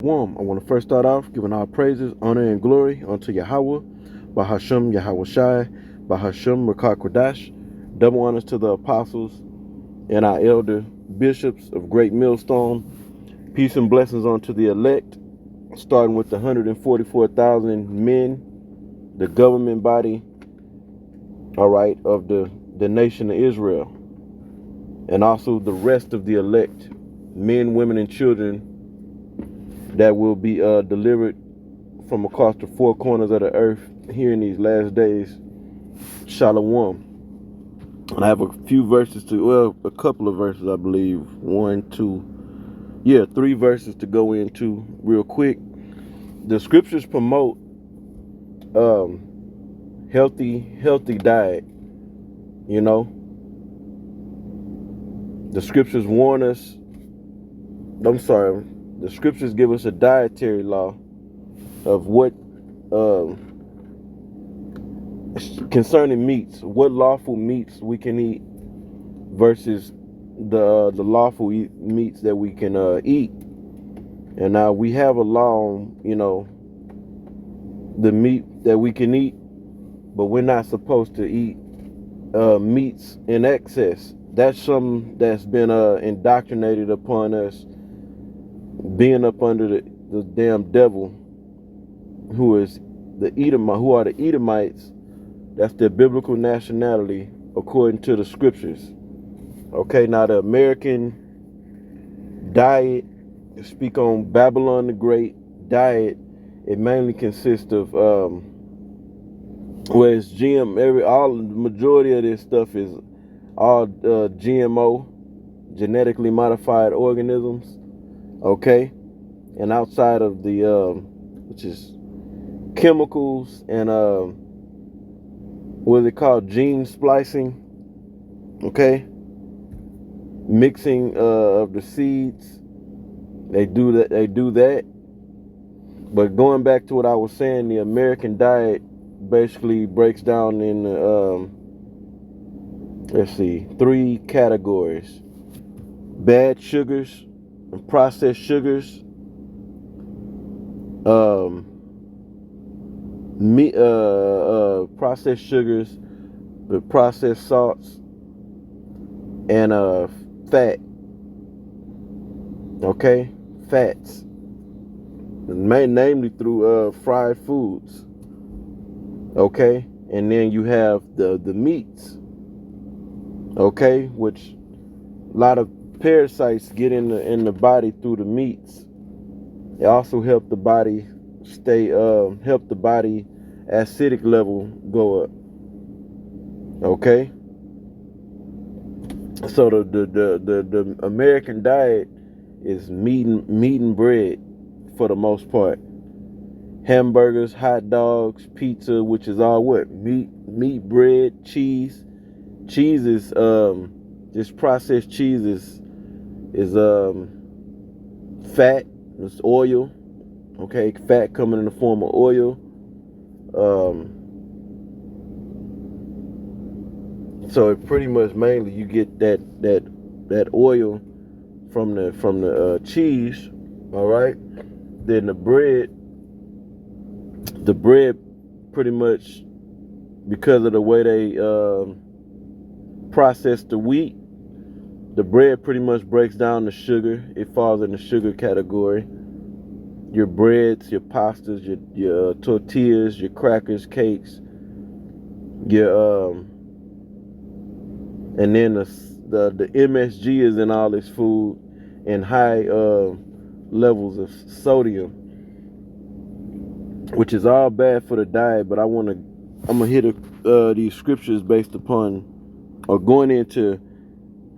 Warm. I want to first start off giving our praises, honor, and glory unto Yahweh, Bahasham Yahweh Shai, Bahasham Rakah Kodash. Double honors to the apostles and our elder bishops of Great Millstone. Peace and blessings unto the elect, starting with the 144,000 men, the government body, all right, of the nation of Israel, and also the rest of the elect, men, women, and children that will be delivered from across the four corners of the earth here in these last days. Shalom. And I have a few verses a couple of verses, I believe. Three verses to go into real quick. The scriptures promote healthy diet. You know, the scriptures warn us. I'm sorry. The scriptures give us a dietary law of what concerning meats, what lawful meats we can eat versus the lawful meats that we can eat. And now we have a law on, the meat that we can eat, but we're not supposed to eat meats in excess. That's something that's been indoctrinated upon us, being up under the damn devil, who are the Edomites. That's their biblical nationality according to the scriptures. Okay, now the American diet, speak on Babylon the Great diet, it mainly consists of where it's the majority of this stuff is all GMO, genetically modified organisms. Okay, and outside of the which is chemicals and what is it called, gene splicing. Okay, mixing of the seeds. They do that. But going back to what I was saying, the American diet basically breaks down in three categories: bad sugars and processed sugars, processed sugars, the processed salts, and fat. Okay, fats, namely through fried foods. Okay, and then you have the meats. Okay, which a lot of parasites get in the body through the meats. They also help the body acidic level go up. Okay, so the American diet is meat and bread for the most part. Hamburgers, hot dogs, pizza, which is all what? Meat, bread, cheese. Cheese is just processed cheese is fat, it's oil. Okay, fat coming in the form of oil. So it pretty much mainly you get that oil from the cheese, all right. Then the bread pretty much, because of the way they process the wheat, the bread pretty much breaks down the sugar. It falls in the sugar category. Your breads, your pastas, your tortillas, your crackers, cakes, your and then the MSG is in all this food, and high levels of sodium, which is all bad for the diet. But I'm gonna hit these scriptures based upon, or going into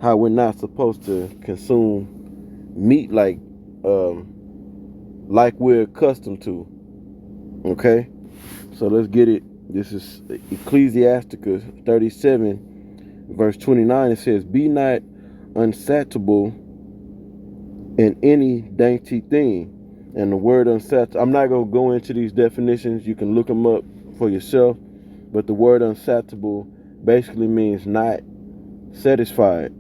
how we're not supposed to consume meat like we're accustomed to. Okay, so let's get it. This is Ecclesiasticus 37, verse 29. It says, "Be not unsatiable in any dainty thing." And the word unsatiable, I'm not going to go into these definitions. You can look them up for yourself. But the word unsatiable basically means not satisfied.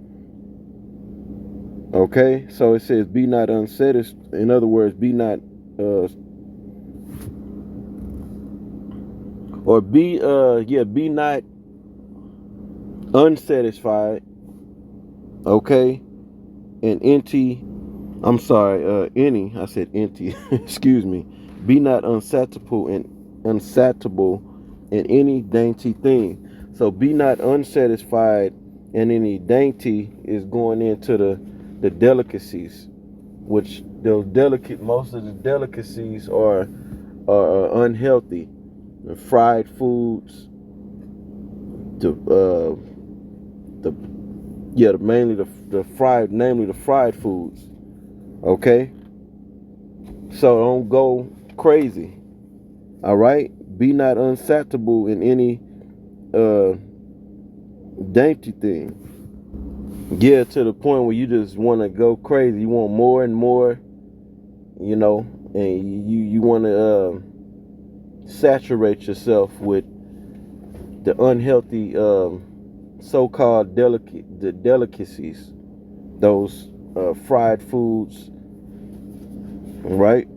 Okay, so it says, be not unsatisfied. In other words, be not uh or be not unsatisfied, okay, and I said empty, excuse me. Be not unsatiable in any dainty thing. So be not unsatisfied in any dainty is going into the delicacies, which most of the delicacies are unhealthy. The fried foods, the the mainly the fried, namely the fried foods. Okay, so don't go crazy. All right, be not unsatiable in any uh dainty thing. Yeah, to the point where you just want to go crazy. You want more and more, you know, and you want to saturate yourself with the unhealthy so-called delicacies, those fried foods, right?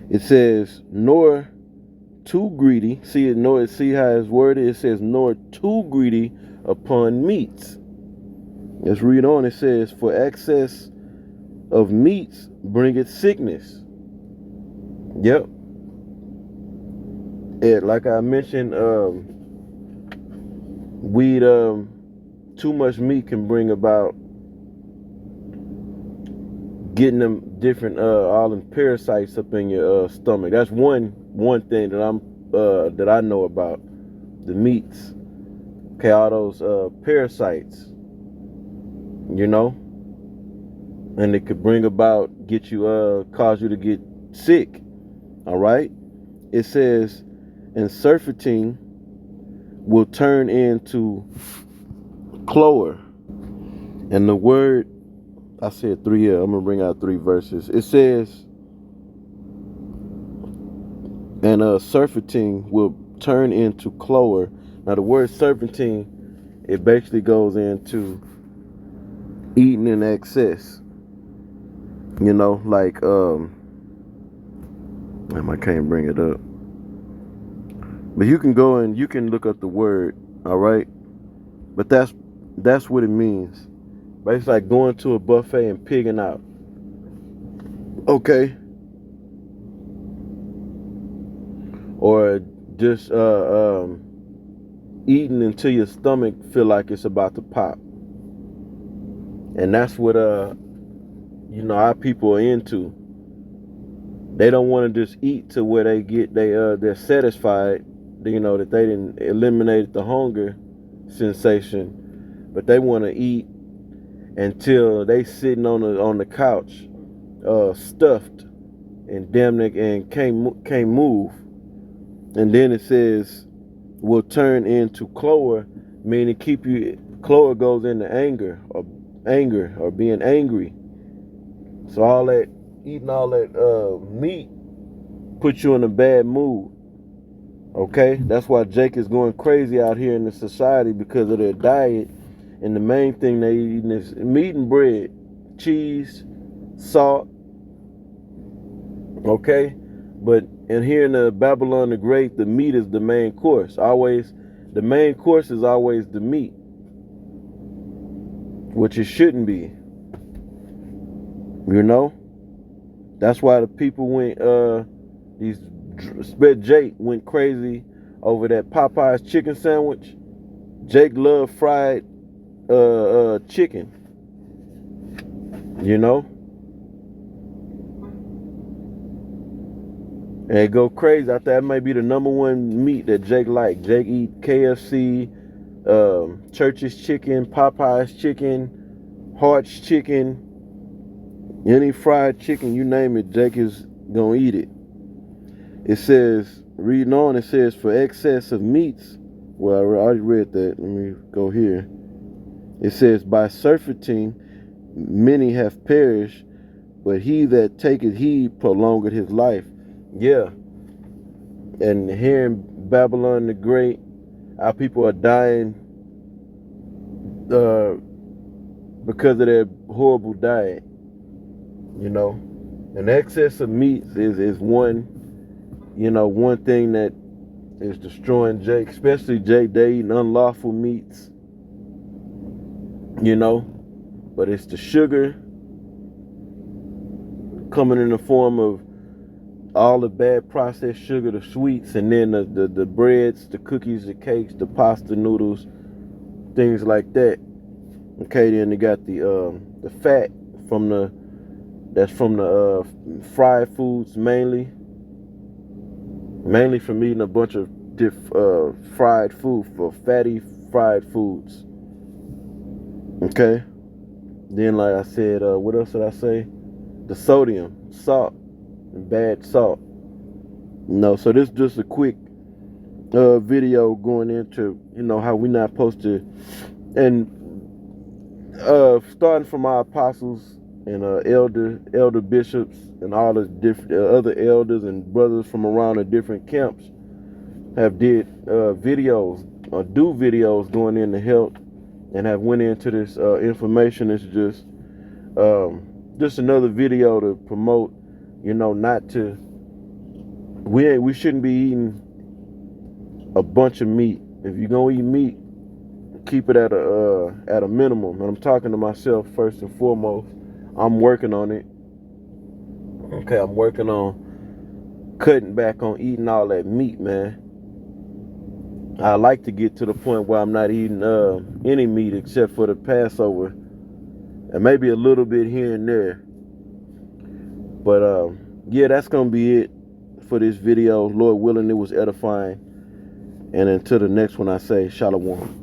It says nor too greedy. See how it's worded. It says nor too greedy upon meats. Let's read on. It says for excess of meats bringeth sickness. Yep. And like I mentioned, weed too much meat can bring about getting them different all them parasites up in your stomach. That's one thing that I know about the meats. Okay, all those parasites, you know, and it could bring about cause you to get sick. All right. It says, and surfeiting will turn into clower. And the word, I said three. I'm gonna bring out three verses. It says, and surfeiting will turn into clower. Now the word serpentine, it basically goes into eating in excess. You know, like I can't bring it up, but you can go and you can look up the word. All right, but that's what it means. Basically, like going to a buffet and pigging out. Okay, or just eating until your stomach feel like it's about to pop, and that's what our people are into. They don't want to just eat to where they're satisfied, that they didn't eliminate the hunger sensation, but they want to eat until they sitting on the couch, stuffed and damn near and can't move. And then it says will turn into clower, meaning clower goes into anger or being angry. So eating all that meat puts you in a bad mood. Okay, that's why Jake is going crazy out here in the society because of their diet, and the main thing they eating is meat and bread, cheese, salt. Okay, but in here in the Babylon the Great, the meat is the main course. Always, the main course is always the meat, which it shouldn't be. You know, that's why the people went these Jake went crazy over that Popeye's chicken sandwich. Jake loved fried chicken. You know, and go crazy. I thought that might be the number one meat that Jake liked. Jake eat KFC, Church's chicken, Popeye's chicken, Hart's chicken, any fried chicken, you name it, Jake is gonna eat it. It says, reading on, it says, for excess of meats. Well, I already read that. Let me go here. It says, by surfeiting, many have perished, but he that taketh heed prolongeth his life. Yeah. And here in Babylon the Great, our people are dying because of their horrible diet. You know. An excess of meats is one, one thing that is destroying Jake, especially Jake. They eating unlawful meats, but it's the sugar coming in the form of all the bad processed sugar, the sweets, and then the breads, the cookies, the cakes, the pasta noodles, things like that. Okay, then they got the fat from the fried foods mainly from eating a bunch of fried food, for fatty fried foods. Okay, then like I said, what else did I say? The sodium, salt, and bad salt. So this is just a quick video going into how we not supposed to, and starting from our apostles and elder bishops and all the different other elders and brothers from around the different camps have did videos or do videos going into health and have went into this information. It's just another video to promote, not to, we shouldn't be eating a bunch of meat. If you're gonna eat meat, keep it at a minimum. And I'm talking to myself first and foremost. I'm working on it. Okay, I'm working on cutting back on eating all that meat, man. I like to get to the point where I'm not eating any meat except for the Passover, and maybe a little bit here and there. But yeah, that's gonna be it for this video. Lord willing, it was edifying. And until the next one, I say shalom.